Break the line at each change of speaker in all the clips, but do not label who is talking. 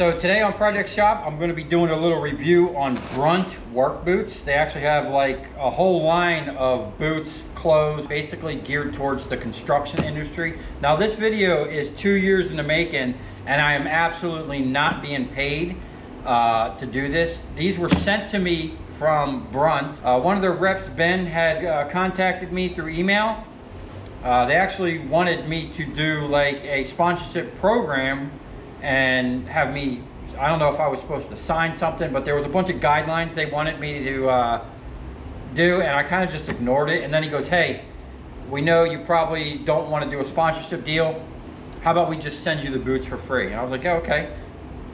So today on Project Shop, I'm going to be doing a little review on Brunt work boots. They actually have like a whole line of boots, clothes, basically geared towards the construction industry. Now this video is 2 years in the making, and I am absolutely not being paid to do this. These were sent to me from Brunt. One of their reps, Ben, had contacted me through email. They actually wanted me to do like a sponsorship program and have me, I don't know if I was supposed to sign something, but there was a bunch of guidelines they wanted me to do, and I kind of just ignored it. And then he goes, hey, we know you probably don't want to do a sponsorship deal. How about we just send you the boots for free? And I was like, yeah, okay.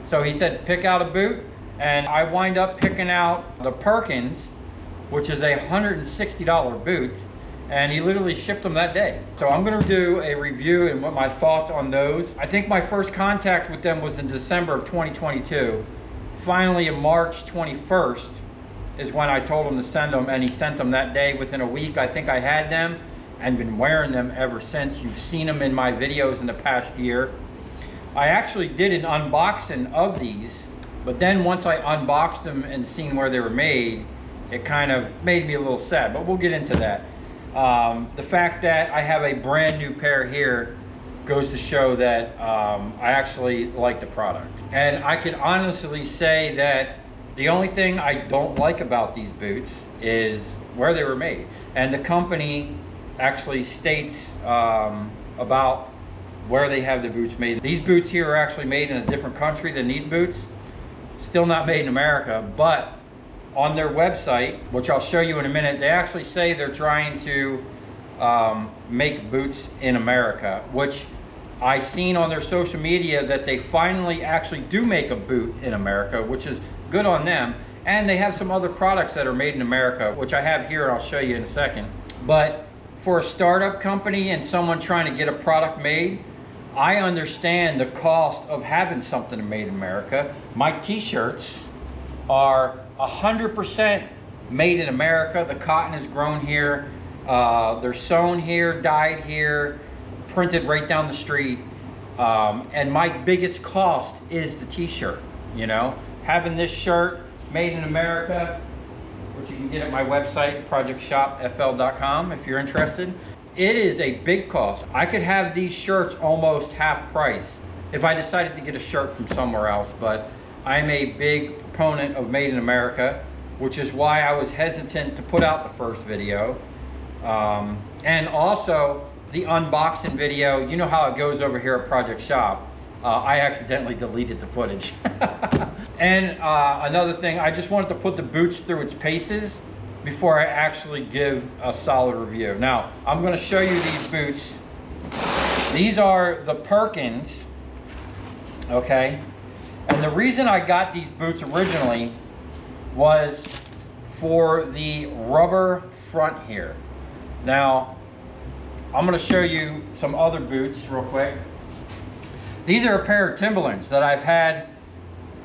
So he said, pick out a boot, and I wind up picking out the Perkins, which is a $160 boot, and he literally shipped them that day. So I'm gonna do a review and what my thoughts on those. I think my first contact with them was in December of 2022. Finally, in March 21st is when I told him to send them, and he sent them that day. Within a week, I think I had them and been wearing them ever since. You've seen them in my videos in the past year. I actually did an unboxing of these, but then once I unboxed them and seen where they were made, it kind of made me a little sad, but we'll get into that. The fact that I have a brand new pair here goes to show that I actually like the product. And I can honestly say that the only thing I don't like about these boots is where they were made. And the company actually states about where they have the boots made. These boots here are actually made in a different country than these boots. Still not made in America, but on their website, which I'll show you in a minute, they actually say they're trying to make boots in America, which I seen on their social media that they finally actually do make a boot in America, which is good on them. And they have some other products that are made in America, which I have here and I'll show you in a second. But for a startup company and someone trying to get a product made, I understand the cost of having something made in America. My t-shirts are 100% made in America. The cotton is grown here. They're sewn here, dyed here, printed right down the street. And my biggest cost is the t-shirt, you know? Having this shirt made in America, which you can get at my website, projectshopfl.com, if you're interested. It is a big cost. I could have these shirts almost half price if I decided to get a shirt from somewhere else, but I'm a big proponent of Made in America, which is why I was hesitant to put out the first video. And also the unboxing video, you know how it goes over here at Project Shop. I accidentally deleted the footage. And another thing, I just wanted to put the boots through its paces before I actually give a solid review. Now, I'm gonna show you these boots. These are the Perkins, okay? And the reason I got these boots originally was for the rubber front here. Now, I'm gonna show you some other boots real quick. These are a pair of Timberlands that I've had.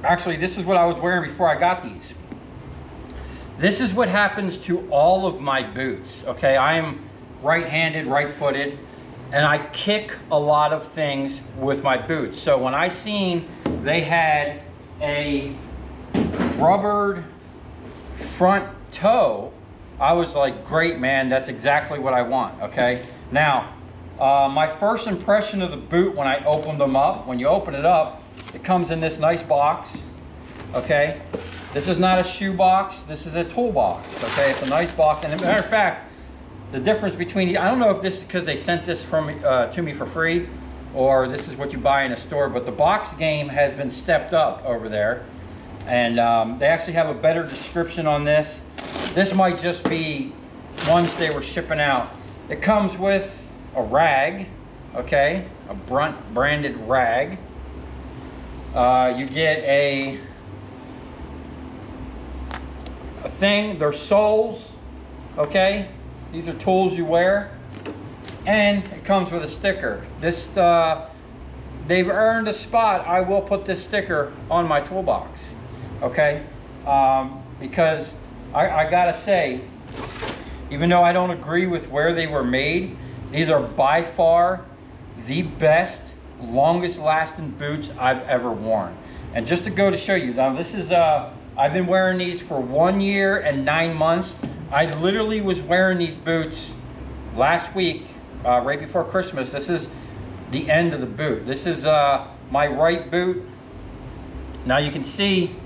Actually, this is what I was wearing before I got these. This is what happens to all of my boots, okay? I am right-handed, right-footed, and I kick a lot of things with my boots. So when I seen they had a rubbered front toe, I was like, great, man, that's exactly what I want, okay? Now, my first impression of the boot when I opened them up, when you open it up, it comes in this nice box, okay? This is not a shoe box, this is a tool box, okay? It's a nice box, and as a matter of fact, the difference between, I don't know if this is because they sent this from to me for free, or this is what you buy in a store, but the box game has been stepped up over there. And they actually have a better description on this. This might just be ones they were shipping out. It comes with a rag, okay? A Brunt branded rag. You get a thing, they're soles, okay? These are tools you wear. And it comes with a sticker. This, they've earned a spot. I will put this sticker on my toolbox, okay? Because I gotta say, even though I don't agree with where they were made, these are by far the best, longest lasting boots I've ever worn. And just to go to show you, now this is, I've been wearing these for 1 year and 9 months. I literally was wearing these boots last week, right before Christmas. This is the end of the boot. This is my right boot. Now you can see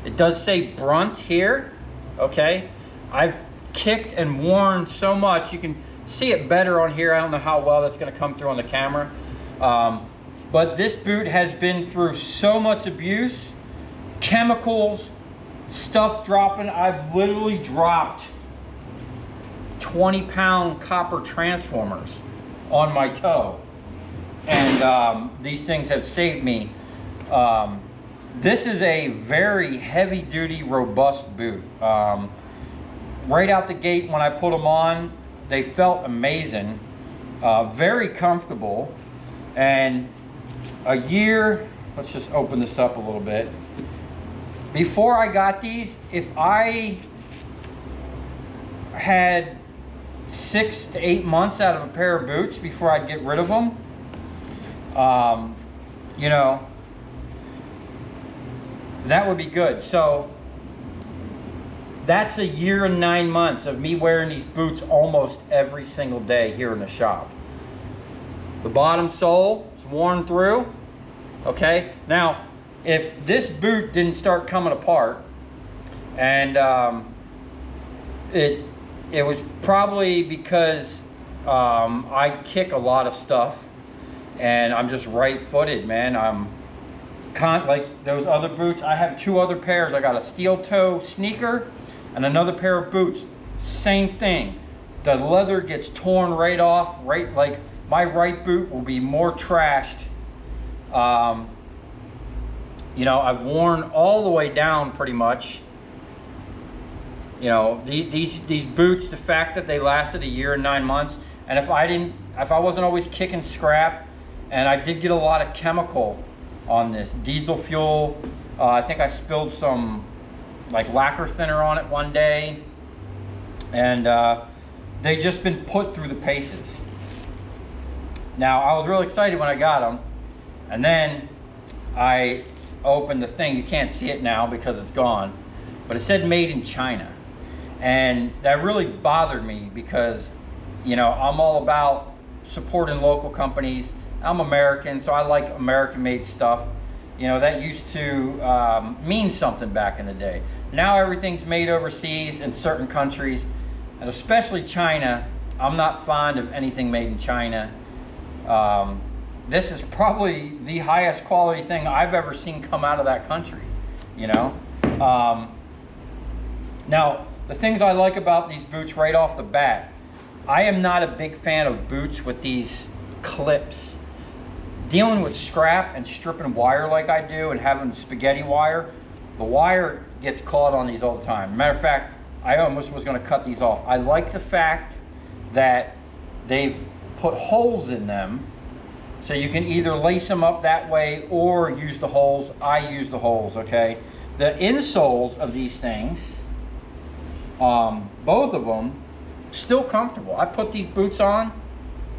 it does say Brunt here, okay? I've kicked and worn so much. You can see it better on here. I don't know how well that's gonna come through on the camera. But this boot has been through so much abuse, chemicals, stuff dropping. I've literally dropped 20-pound copper transformers on my toe. And these things have saved me. This is a very heavy duty, robust boot. Right out the gate when I put them on, they felt amazing, very comfortable. And a year, let's just open this up a little bit. Before I got these, if I had 6 to 8 months out of a pair of boots before I'd get rid of them, you know, that would be good. So that's a year and 9 months of me wearing these boots almost every single day here in the shop. The bottom sole is worn through, okay? Now, if this boot didn't start coming apart, and it was probably because I kick a lot of stuff, and I'm just right-footed, man. Like those other boots, I have 2 other pairs. I got a steel toe sneaker and another pair of boots. Same thing. The leather gets torn right off, right? Like my right boot will be more trashed. You know, I've worn all the way down pretty much. You know, these boots, the fact that they lasted a year and 9 months, and if I wasn't always kicking scrap, and I did get a lot of chemical on this diesel fuel. I think I spilled some like lacquer thinner on it one day, and they just been put through the paces. Now I was really excited when I got them, and then I opened the thing. You can't see it now because it's gone, but it said made in China, and that really bothered me because, you know, I'm all about supporting local companies. I'm American, so I like American-made stuff. You know, that used to mean something back in the day. Now everything's made overseas in certain countries, and especially China. I'm not fond of anything made in China. This is probably the highest quality thing I've ever seen come out of that country, you know? Now, the things I like about these boots right off the bat, I am not a big fan of boots with these clips. Dealing with scrap and stripping wire like I do and having spaghetti wire, the wire gets caught on these all the time. Matter of fact, I almost was gonna cut these off. I like the fact that they've put holes in them, so you can either lace them up that way or use the holes. I use the holes, okay? The insoles of these things, both of them, still comfortable. I put these boots on,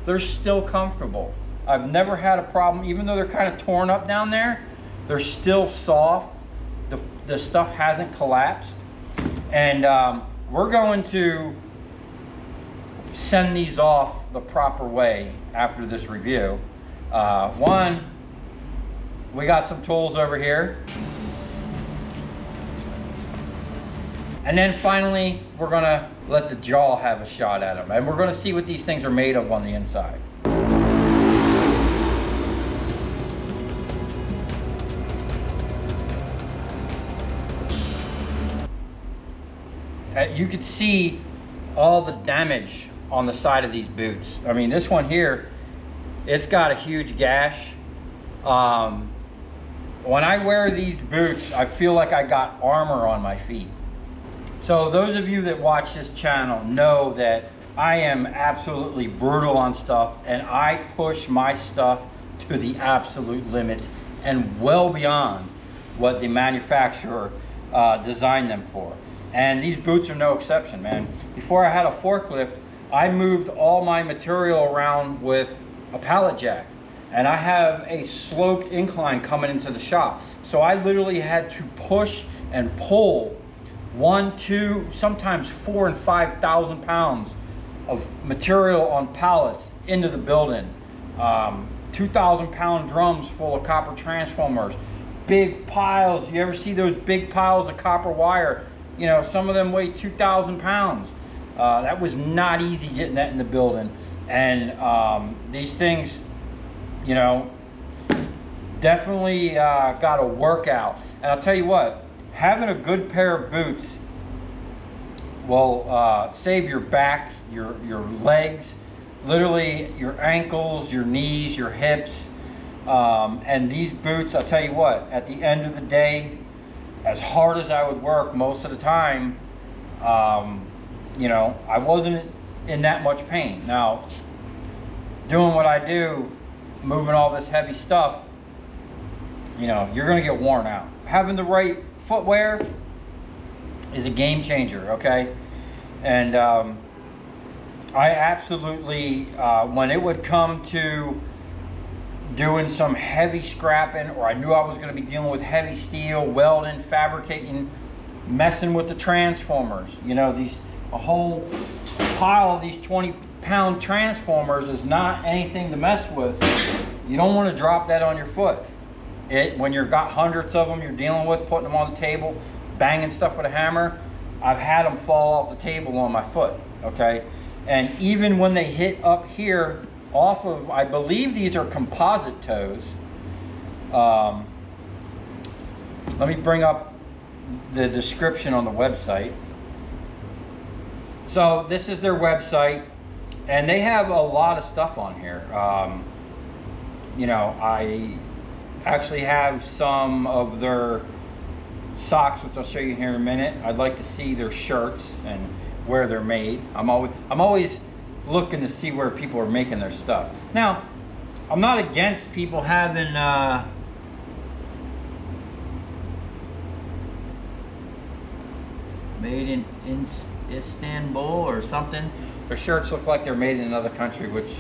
they're still comfortable. I've never had a problem, even though they're kind of torn up down there, they're still soft. The stuff hasn't collapsed. And we're going to send these off the proper way after this review. One, we got some tools over here. And then finally, we're gonna let the jaw have a shot at them. And we're gonna see what these things are made of on the inside. You could see all the damage on the side of these boots. I mean, this one here, it's got a huge gash. When I wear these boots, I feel like I got armor on my feet. So those of you that watch this channel know that I am absolutely brutal on stuff, and I push my stuff to the absolute limits and well beyond what the manufacturer designed them for. And these boots are no exception, man. Before I had a forklift, I moved all my material around with a pallet jack. and I have a sloped incline coming into the shop. So I literally had to push and pull 1, 2, sometimes 4 and 5,000 pounds of material on pallets into the building. 2,000-pound drums full of copper transformers, big piles. You ever see those big piles of copper wire? You know, some of them weigh 2,000 pounds. That was not easy getting that in the building. And these things, you know, definitely got a workout. And I'll tell you what, having a good pair of boots will save your back, your legs, literally your ankles, your knees, your hips. And these boots, I'll tell you what, at the end of the day, as hard as I would work most of the time, you know, I wasn't in that much pain. Now, doing what I do, moving all this heavy stuff, you know, you're gonna get worn out. Having the right footwear is a game changer, okay? And I absolutely, when it would come to doing some heavy scrapping, or I knew I was gonna be dealing with heavy steel, welding, fabricating, messing with the transformers, you know, a whole pile of these 20-pound transformers is not anything to mess with. You don't want to drop that on your foot. When you've got hundreds of them you're dealing with, putting them on the table, banging stuff with a hammer, I've had them fall off the table on my foot, okay? And even when they hit up here off of, I believe these are composite toes. Let me bring up the description on the website. So this is their website, and they have a lot of stuff on here. You know, I actually have some of their socks, which I'll show you here in a minute. I'd like to see their shirts and where they're made. I'm always looking to see where people are making their stuff. Now, I'm not against people having made in Istanbul or something. Their shirts look like they're made in another country, which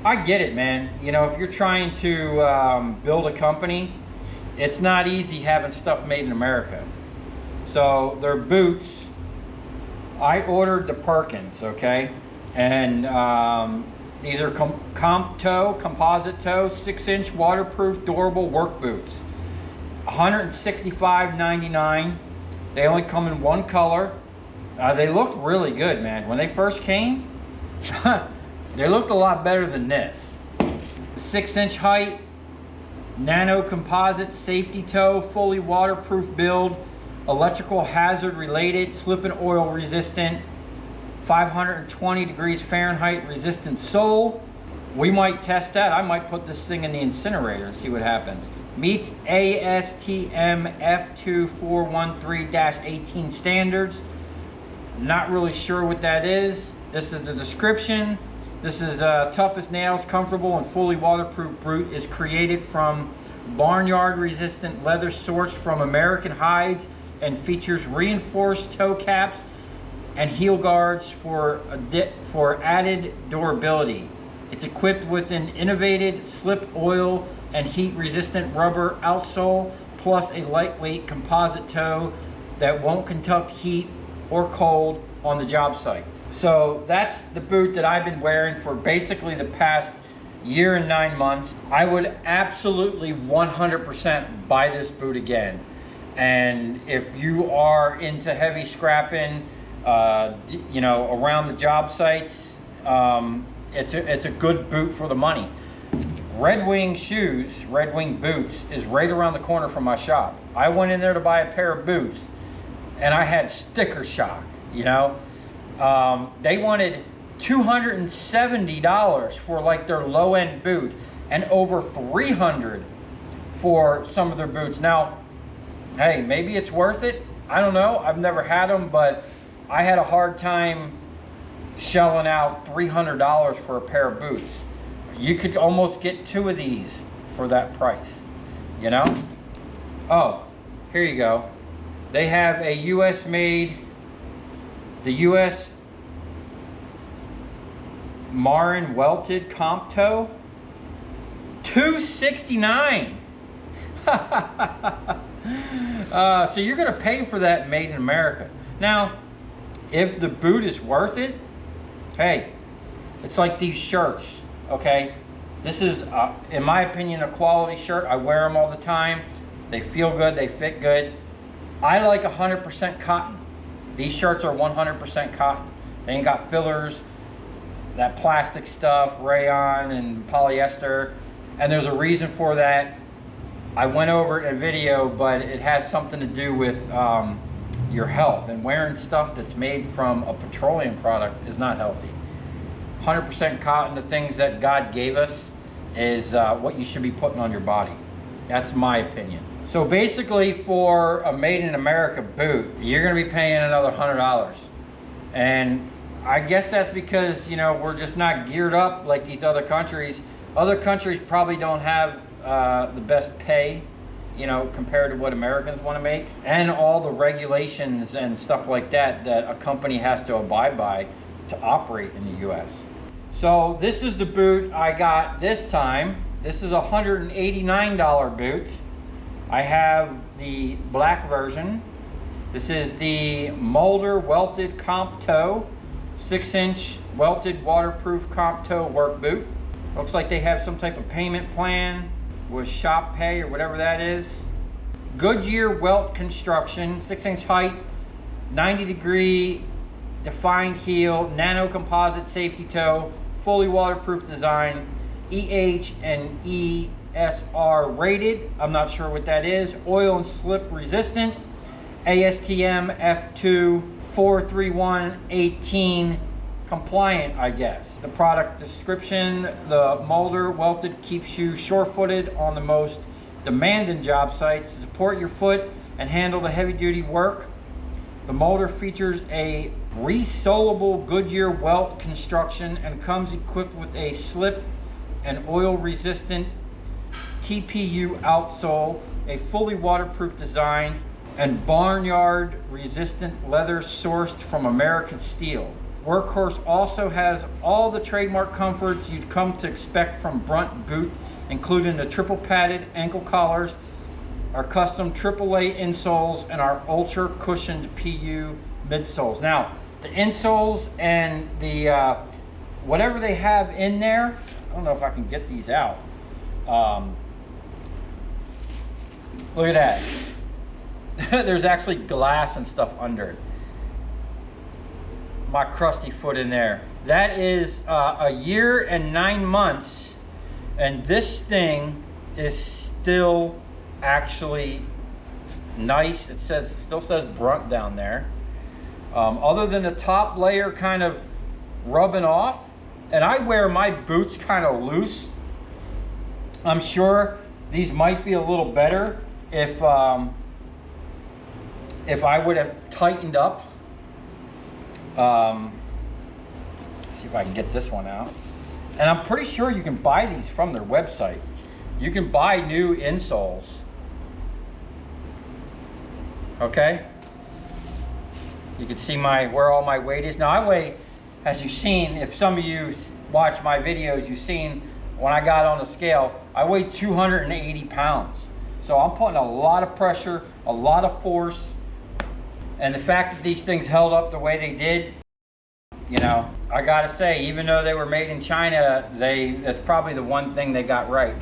I get it, man. You know, if you're trying to build a company, it's not easy having stuff made in America. So their boots, I ordered the Perkins, okay? And these are composite toe, 6-inch waterproof, durable work boots. $165.99. They only come in one color. They looked really good, man. When they first came, they looked a lot better than this. 6-inch height, nano composite, safety toe, fully waterproof build, electrical hazard related, slip and oil resistant, 520 degrees Fahrenheit resistant sole. We might test that. I might put this thing in the incinerator and see what happens. Meets ASTM F2413-18 standards. Not really sure what that is. This is the description. This is tough as nails, comfortable and fully waterproof boot, is created from barnyard resistant leather sourced from American hides and features reinforced toe caps and heel guards for added durability. It's equipped with an innovative slip oil and heat resistant rubber outsole, plus a lightweight composite toe that won't conduct heat or cold on the job site. So that's the boot that I've been wearing for basically the past year and 9 months. I would absolutely 100% buy this boot again. And if you are into heavy scrapping, you know, around the job sites, it's a good boot for the money. Redwing Shoes, Redwing Boots, is right around the corner from my shop. I went in there to buy a pair of boots, and I had sticker shock, you know. They wanted $270 for like their low-end boot, and over $300 for some of their boots. Now, hey, maybe it's worth it. I don't know. I've never had them, but I had a hard time shelling out $300 for a pair of boots. You could almost get 2 of these for that price, you know? Oh, here you go. They have a US made, the US Marin welted comp toe. $269. So you're gonna pay for that made in America. Now, if the boot is worth it, hey, it's like these shirts, okay? This is, in my opinion, a quality shirt. I wear them all the time. They feel good, they fit good. I like 100% cotton. These shirts are 100% cotton. They ain't got fillers, that plastic stuff, rayon and polyester, and there's a reason for that. I went over it in a video, but it has something to do with your health, and wearing stuff that's made from a petroleum product is not healthy. 100% cotton, the things that God gave us, is what you should be putting on your body. That's my opinion. So basically, for a made in America boot, you're gonna be paying another $100. And I guess that's because, you know, we're just not geared up like these other countries. Other countries probably don't have the best pay, you know, compared to what Americans want to make, and all the regulations and stuff like that that a company has to abide by to operate in the US. So this is the boot I got this time. This is a $189 boot. I have the black version. This is the Molder welted comp toe, 6-inch welted waterproof comp toe work boot. Looks like they have some type of payment plan with shop pay or whatever that is. Goodyear welt construction, 6-inch height, 90-degree defined heel, nano composite safety toe, fully waterproof design, EH and ESR rated. I'm not sure what that is. Oil and slip resistant, ASTM F2 43118 compliant, I guess. The product description: the Molder welted keeps you sure-footed on the most demanding job sites to support your foot and handle the heavy-duty work. The Molder features a resolable Goodyear welt construction and comes equipped with a slip and oil-resistant TPU outsole, a fully waterproof design, and barnyard-resistant leather sourced from American steel. Workhorse also has all the trademark comforts you'd come to expect from Brunt boot, including the triple padded ankle collars, our custom AAA insoles, and our ultra cushioned PU midsoles. Now, the insoles and the whatever they have in there, I don't know if I can get these out. Look at that. There's actually glass and stuff under it. My crusty foot in there. That is a year and 9 months, and this thing is still actually nice. It still says Brunt down there. Other than the top layer kind of rubbing off, and I wear my boots kind of loose. I'm sure these might be a little better if I would have tightened up. See if I can get this one out. And I'm pretty sure you can buy these from their website. You can buy new insoles. Okay? You can see where all my weight is. Now I weigh, as you've seen, if some of you watch my videos, you've seen when I got on the scale, I weigh 280 pounds. So I'm putting a lot of pressure, a lot of force. And the fact that these things held up the way they did, you know, I gotta say, even though they were made in China, that's probably the one thing they got right.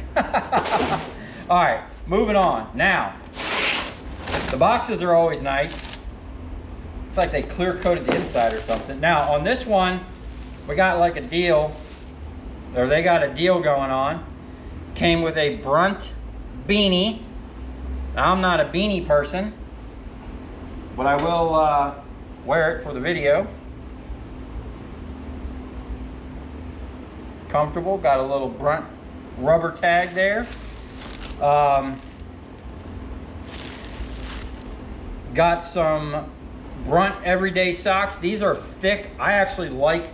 All right, moving on. Now, the boxes are always nice. It's like they clear coated the inside or something. Now, on this one, we got like a deal, or they got a deal going on. Came with a Brunt beanie. Now, I'm not a beanie person, but I will wear it for the video. Comfortable, got a little Brunt rubber tag there. Got some Brunt everyday socks. These are thick. I actually like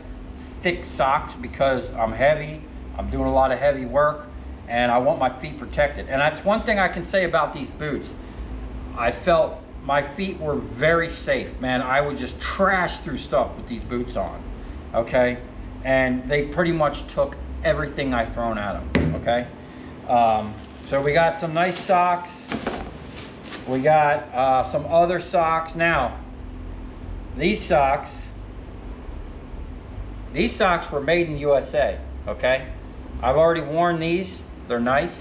thick socks because I'm heavy. I'm doing a lot of heavy work and I want my feet protected. And that's one thing I can say about these boots. I felt my feet were very safe, man. I would just trash through stuff with these boots on, okay? And they pretty much took everything I thrown at them, okay? So we got some nice socks. We got some other socks. Now, these socks were made in USA, okay? I've already worn these. They're nice.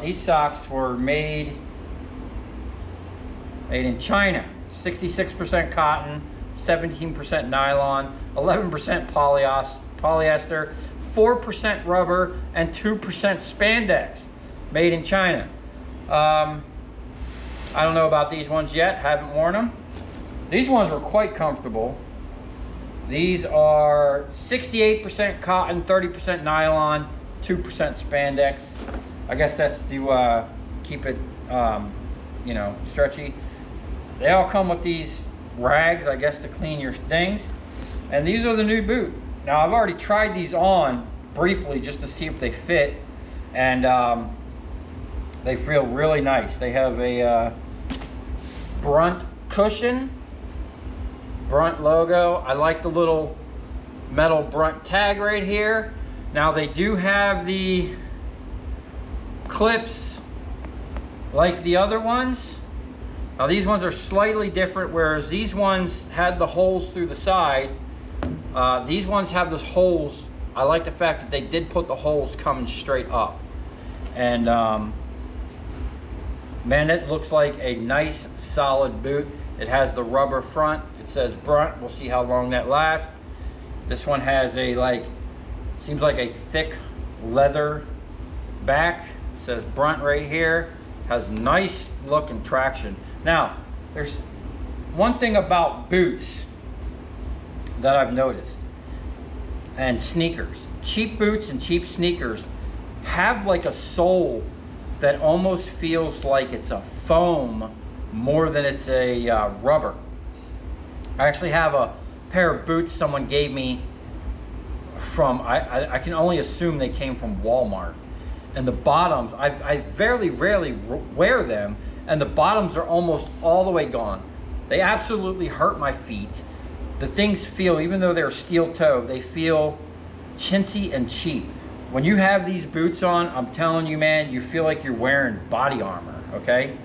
These socks were made in China. 66% cotton, 17% nylon, 11% polyester, 4% rubber, and 2% spandex. Made in China. I don't know about these ones yet. Haven't worn them. These ones were quite comfortable. These are 68% cotton, 30% nylon, 2% spandex. I guess that's to keep it, you know, stretchy. They all come with these rags, I guess, to clean your things. And these are the new boot. Now, I've already tried these on briefly just to see if they fit. And they feel really nice. They have a Brunt cushion, Brunt logo. I like the little metal Brunt tag right here. Now they do have the clips like the other ones. Now these ones are slightly different, whereas these ones had the holes through the side. These ones have those holes. I like the fact that they did put the holes coming straight up. And man, it looks like a nice solid boot. It has the rubber front. It says Brunt. We'll see how long that lasts. This one has a seems like a thick leather back. It says Brunt right here. Has nice look and traction. Now, there's one thing about boots that I've noticed, and sneakers. Cheap boots and cheap sneakers have like a sole that almost feels like it's a foam more than it's a rubber. I actually have a pair of boots someone gave me from, I can only assume they came from Walmart. And the bottoms, I rarely wear them, and the bottoms are almost all the way gone. They absolutely hurt my feet. The things feel, even though they're steel toe, they feel chintzy and cheap. When you have these boots on, I'm telling you, man, you feel like you're wearing body armor, okay?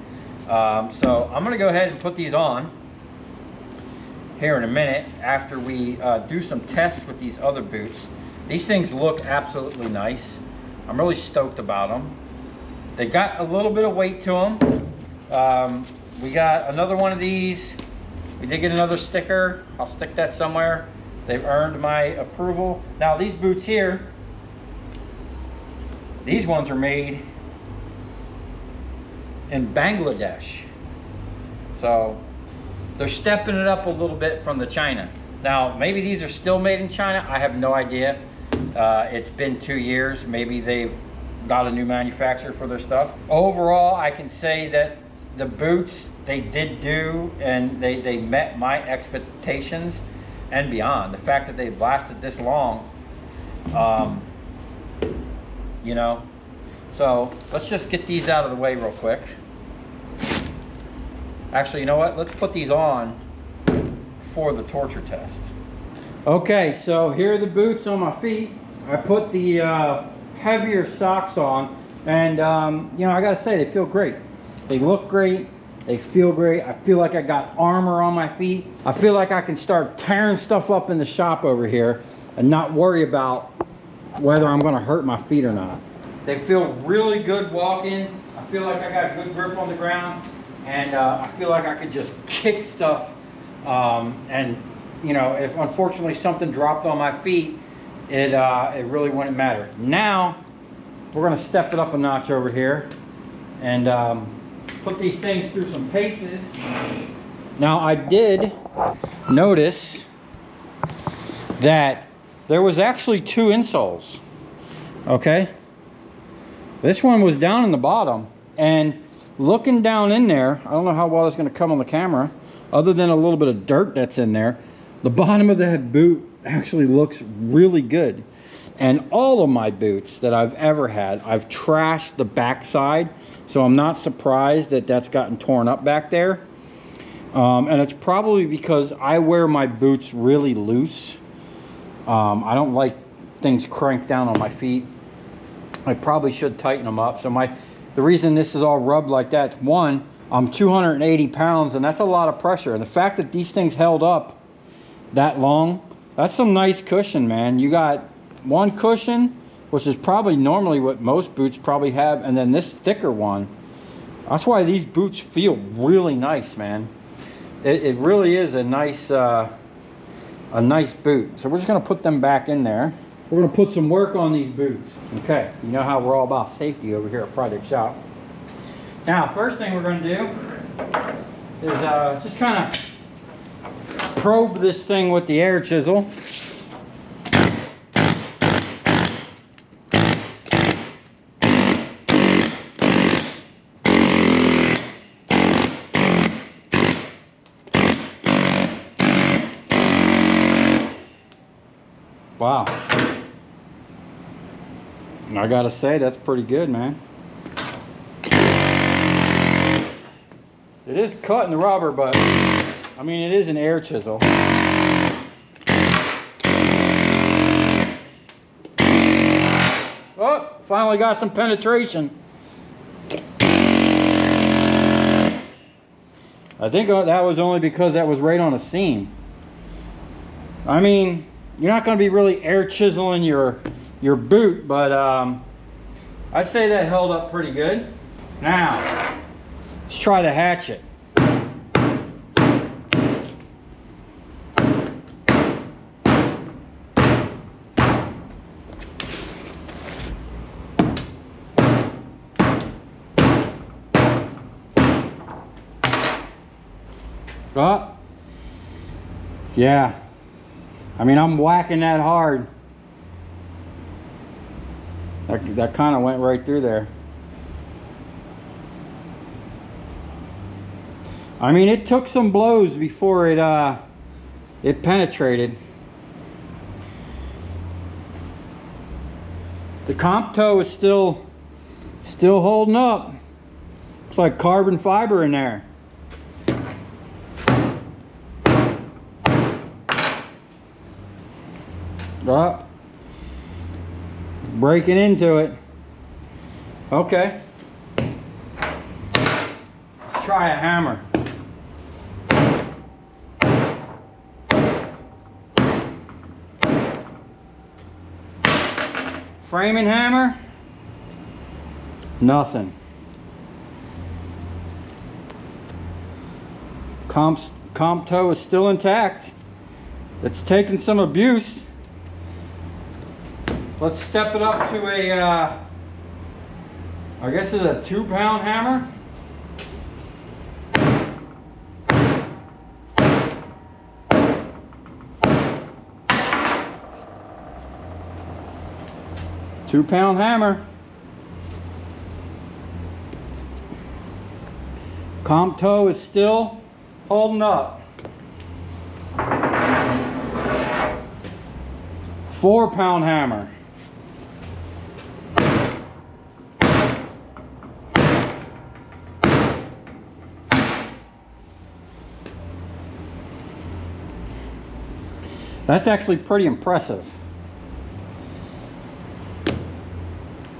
So I'm gonna go ahead and put these on here in a minute after we do some tests with these other boots. These things look absolutely nice. I'm really stoked about them. They got a little bit of weight to them. We got another one of these. We did get another sticker. I'll stick that somewhere. They've earned my approval. Now these boots here, these ones are made in Bangladesh. So they're stepping it up a little bit from the China. Now, maybe these are still made in China. I have no idea. It's been 2 years. Maybe they've got a new manufacturer for their stuff. Overall, I can say that the boots, they did do, and they met my expectations and beyond. The fact that they've lasted this long, you know. So let's just get these out of the way real quick. Actually, you know what? Let's put these on for the torture test. Okay, so here are the boots on my feet. I put the heavier socks on, and you know, I gotta say, they feel great. They look great. They feel great. I feel like I got armor on my feet. I feel like I can start tearing stuff up in the shop over here and not worry about whether I'm gonna hurt my feet or not. They feel really good walking. I feel like I got good grip on the ground, and I feel like I could just kick stuff. And you know, if unfortunately something dropped on my feet, it really wouldn't matter. Now we're gonna step it up a notch over here and put these things through some paces. Now I did notice that there was actually 2 insoles. Okay, this one was down in the bottom, and looking down in there, I don't know how well it's going to come on the camera, other than a little bit of dirt that's in there. The bottom of that boot actually looks really good. And all of my boots that I've ever had, I've trashed the backside, so I'm not surprised that that's gotten torn up back there. And it's probably because I wear my boots really loose. I don't like things cranked down on my feet. I probably should tighten them up. So the reason this is all rubbed like that, one, I'm 280 pounds and that's a lot of pressure. And the fact that these things held up that long, that's some nice cushion, man. You got one cushion, which is probably normally what most boots probably have, and then this thicker one. That's why these boots feel really nice, man. It really is a nice boot. So we're just gonna put them back in there. We're gonna put some work on these boots. Okay, you know how we're all about safety over here at Project Shop. Now, first thing we're gonna do is just kind of probe this thing with the air chisel. Wow. I gotta say, that's pretty good, man. It is cut in the rubber, but I mean, it is an air chisel. Oh, finally got some penetration. I think that was only because that was right on a seam. I mean, you're not going to be really air chiseling your boot, but I'd say that held up pretty good. Now, let's try the hatchet. Oh, yeah. I mean, I'm whacking that hard. That kind of went right through there. I mean, it took some blows before it penetrated. The comp toe is still holding up. It's like carbon fiber in there. Oh, breaking into it. Okay. Let's try a hammer. Framing hammer. Nothing. Comp toe is still intact. It's taken some abuse. Let's step it up to a, I guess it's a 2-pound hammer. Two-pound hammer. Comp toe is still holding up. 4-pound hammer. That's actually pretty impressive.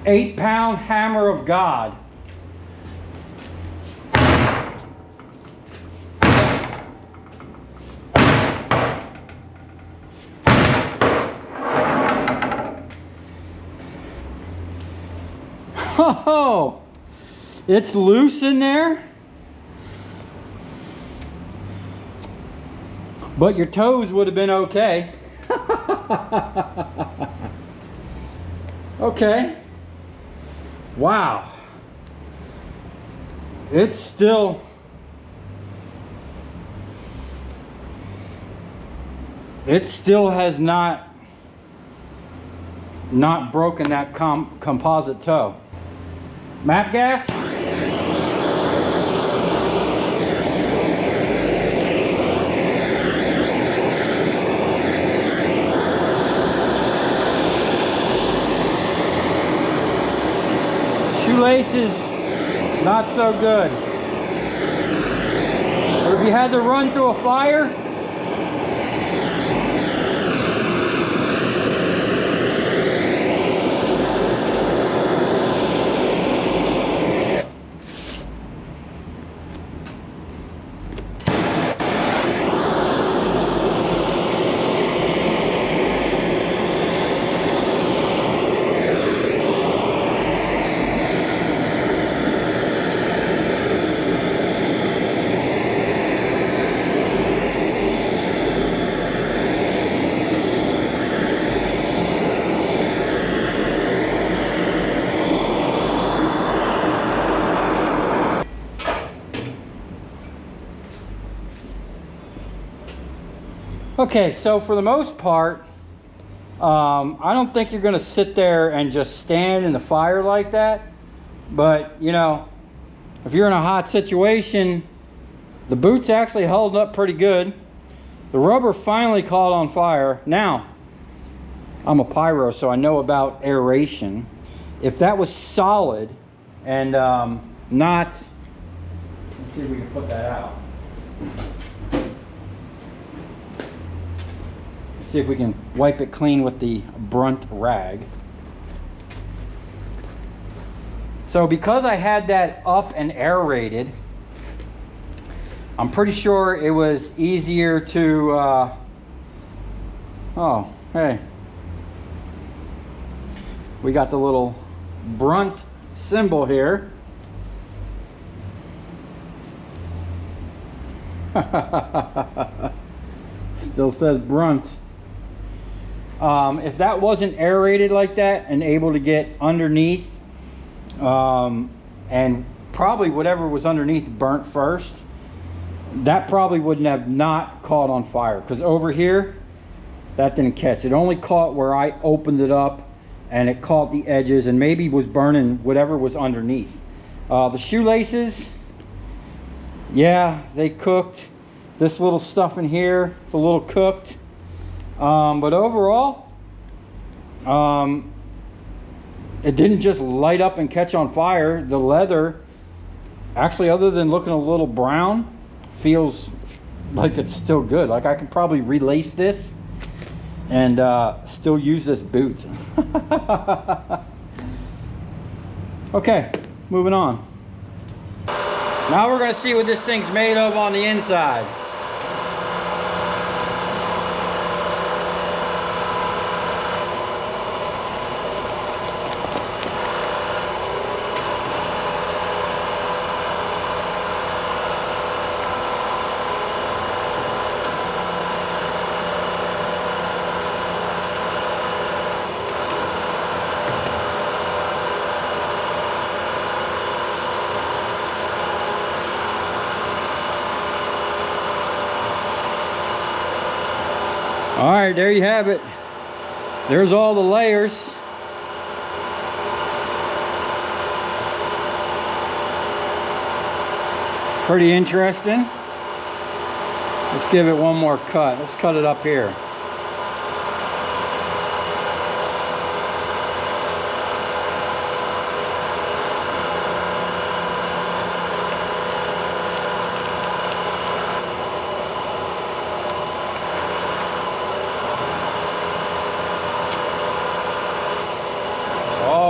8-pound hammer of God. Oh, it's loose in there. But your toes would have been okay. Okay. Wow. It still has not broken that composite toe. Map gas. Shoelaces, not so good. Or if you had to run through a fire, Okay, so for the most part, I don't think you're gonna sit there and just stand in the fire like that. But you know, if you're in a hot situation, the boots actually held up pretty good. The rubber finally caught on fire. Now, I'm a pyro, so I know about aeration. If that was solid and not, let's see if we can put that out. See if we can wipe it clean with the Brunt rag. So because I had that up and aerated, I'm pretty sure it was easier to, oh, hey. We got the little Brunt symbol here. Still says Brunt. If that wasn't aerated like that and able to get underneath, and probably whatever was underneath burnt first, that probably wouldn't have not caught on fire, because over here that didn't catch. It only caught where I opened it up, and it caught the edges and maybe was burning whatever was underneath. The shoelaces, yeah, they cooked. This little stuff in here, it's a little cooked. But overall, it didn't just light up and catch on fire. The leather, actually, other than looking a little brown, feels like it's still good. Like I can probably relace this and still use this boot. Okay, moving on. Now we're gonna see what this thing's made of on the inside. All right, there you have it. There's all the layers. Pretty interesting. Let's give it one more cut. Let's cut it up here.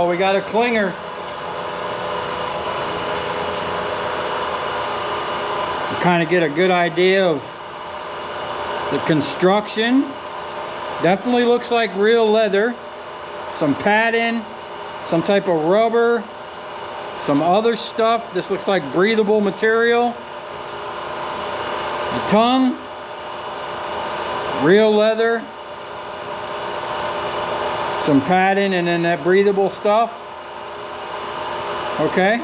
We got a clinger. You kind of get a good idea of the construction. Definitely looks like real leather. Some padding, some type of rubber, some other stuff. This looks like breathable material. The tongue, real leather. Some padding, and then that breathable stuff. Okay.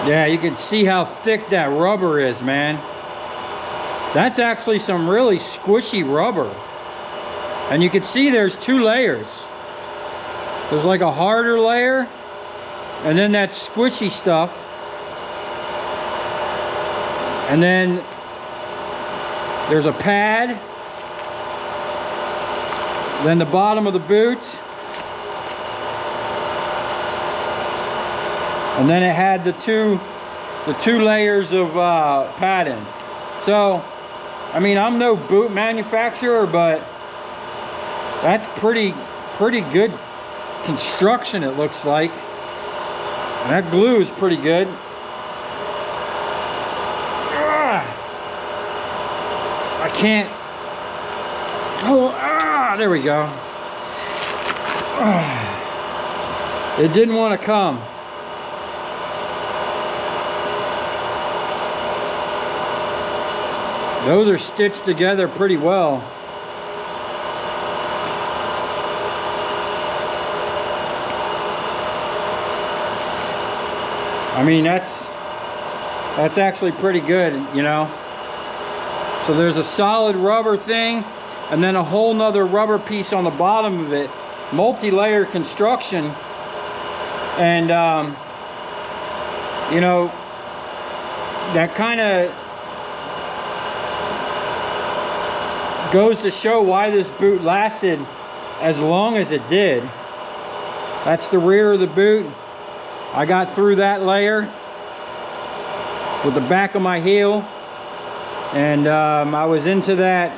Yeah, you can see how thick that rubber is, man. That's actually some really squishy rubber. And you can see there's two layers. There's like a harder layer, and then that squishy stuff. And then there's a pad. Then the bottom of the boot. And then it had the two layers of padding. So, I mean, I'm no boot manufacturer, but that's pretty good construction, it looks like. And that glue is pretty good. I can't. Oh, there we go. It didn't want to come. Those are stitched together pretty well. I mean, that's actually pretty good, you know. So there's a solid rubber thing, and then a whole nother rubber piece on the bottom of it, multi-layer construction. And you know, that kind of goes to show why this boot lasted as long as it did. That's the rear of the boot. I got through that layer with the back of my heel, and I was into that,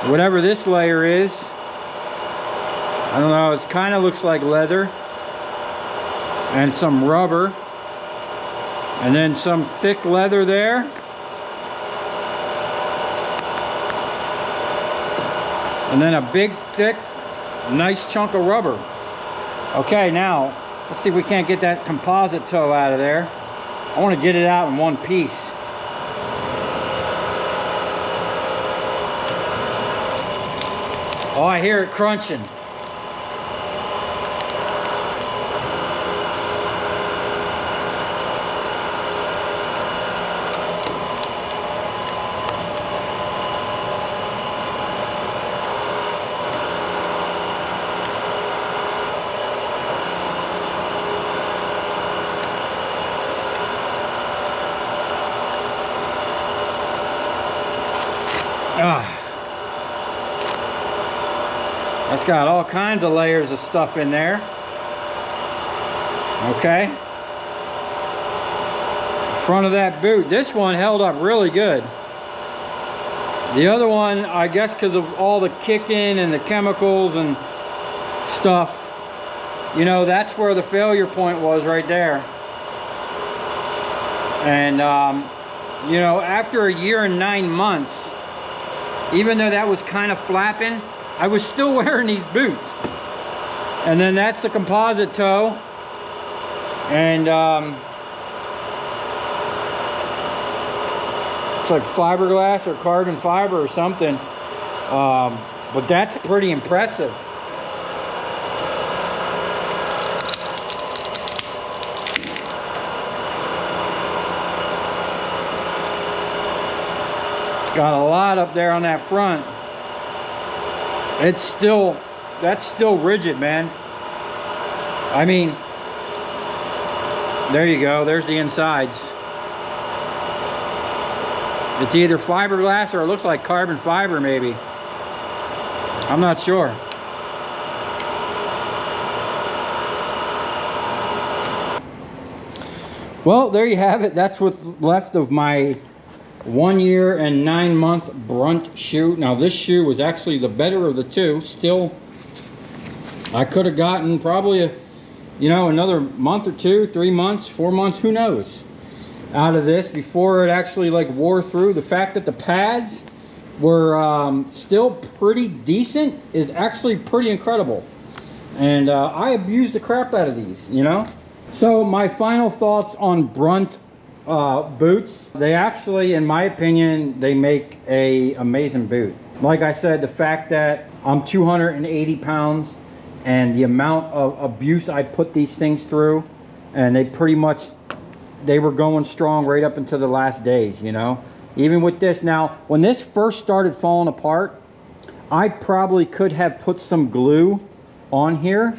whatever this layer is. I don't know, it kind of looks like leather and some rubber, and then some thick leather there, and then a big thick nice chunk of rubber. Okay, now let's see if we can't get that composite toe out of there. I want to get it out in one piece. Oh, I hear it crunching. That's got all kinds of layers of stuff in there. Okay. Front of that boot. This one held up really good. The other one, I guess because of all the kicking and the chemicals and stuff, you know, that's where the failure point was, right there. And you know, after a year and 9 months, even though that was kind of flapping, I was still wearing these boots. And then that's the composite toe. And it's like fiberglass or carbon fiber or something. But that's pretty impressive. It's got a lot up there on that front. It's still, that's still rigid, man. I mean, there you go, there's the insides. It's either fiberglass or it looks like carbon fiber, maybe. I'm not sure. Well, there you have it. That's what's left of my 1 year and 9 month Brunt shoe. Now this shoe was actually the better of the two. Still, I could have gotten probably you know, another month or 2, 3 months, 4 months, who knows, out of this before it actually like wore through. The fact that the pads were still pretty decent is actually pretty incredible. And I abused the crap out of these, you know. So my final thoughts on Brunt boots. They actually, in my opinion, they make a amazing boot. Like I said, the fact that I'm 280 pounds and the amount of abuse I put these things through, and they pretty much, they were going strong right up until the last days, you know. Even with this, now when this first started falling apart, I probably could have put some glue on here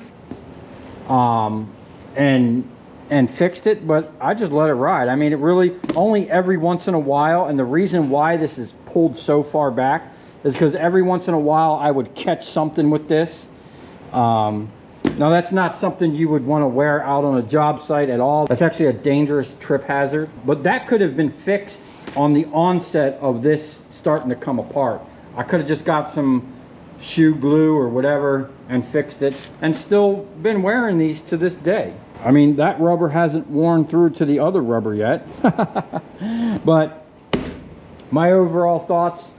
and fixed it, but I just let it ride. I mean, it really only every once in a while, and the reason why this is pulled so far back is because every once in a while I would catch something with this. Now that's not something you would want to wear out on a job site at all. That's actually a dangerous trip hazard, but that could have been fixed on the onset of this starting to come apart. I could have just got some shoe glue or whatever and fixed it, and still been wearing these to this day. I mean, that rubber hasn't worn through to the other rubber yet. But my overall thoughts,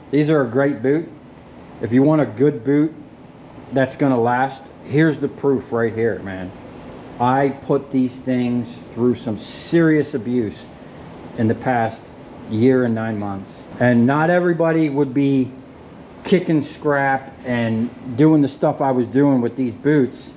these are a great boot. If you want a good boot that's gonna last, here's the proof right here, man. I put these things through some serious abuse in the past year and 9 months, And not everybody would be kicking scrap and doing the stuff I was doing with these boots.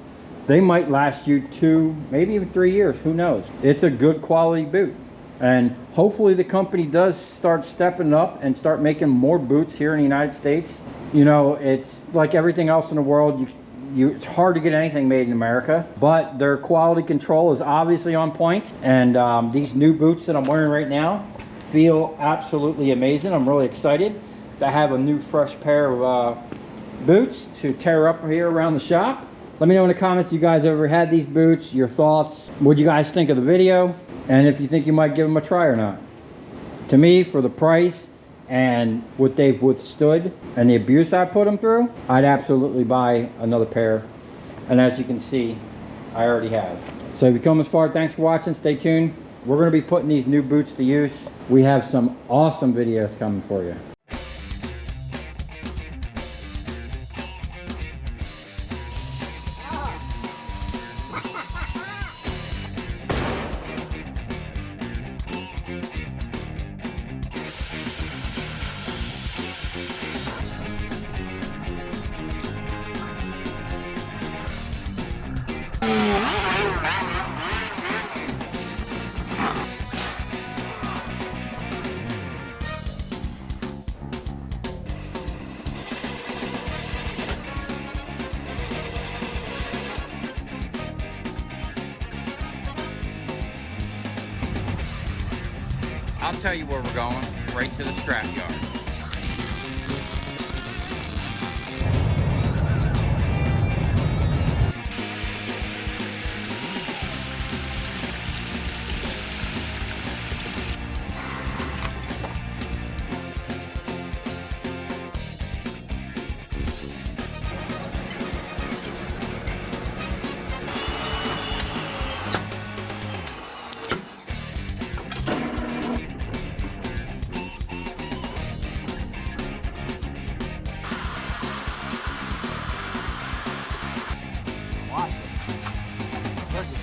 They might last you 2, maybe even 3 years, who knows. It's a good quality boot. And hopefully the company does start stepping up and start making more boots here in the United States. You know, it's like everything else in the world, it's hard to get anything made in America, but their quality control is obviously on point. And these new boots that I'm wearing right now feel absolutely amazing. I'm really excited to have a new fresh pair of boots to tear up here around the shop. Let me know in the comments if you guys ever had these boots, your thoughts. What you guys think of the video, and if you think you might give them a try or not. To me, for the price and what they've withstood and the abuse I put them through, I'd absolutely buy another pair. And as you can see, I already have. So if you come this far, thanks for watching. Stay tuned. We're going to be putting these new boots to use. We have some awesome videos coming for you.
I'll tell you where we're going, right to the scrap yard.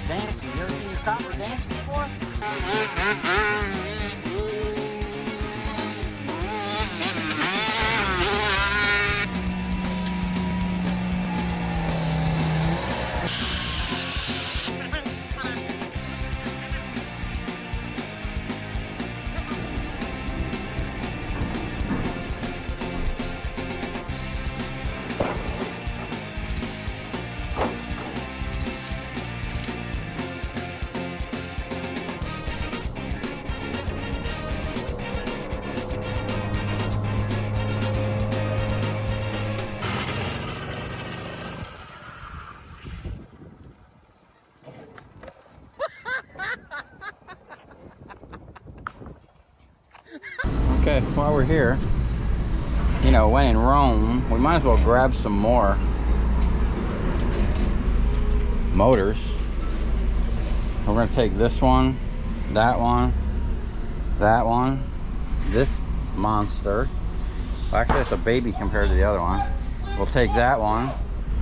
Dancing. You ever seen your copper dance before? Okay, while we're here, you know, when in Rome, we might as well grab some more motors. We're gonna take this one, that one, that one, this monster. Actually, it's a baby compared to the other one. We'll take that one.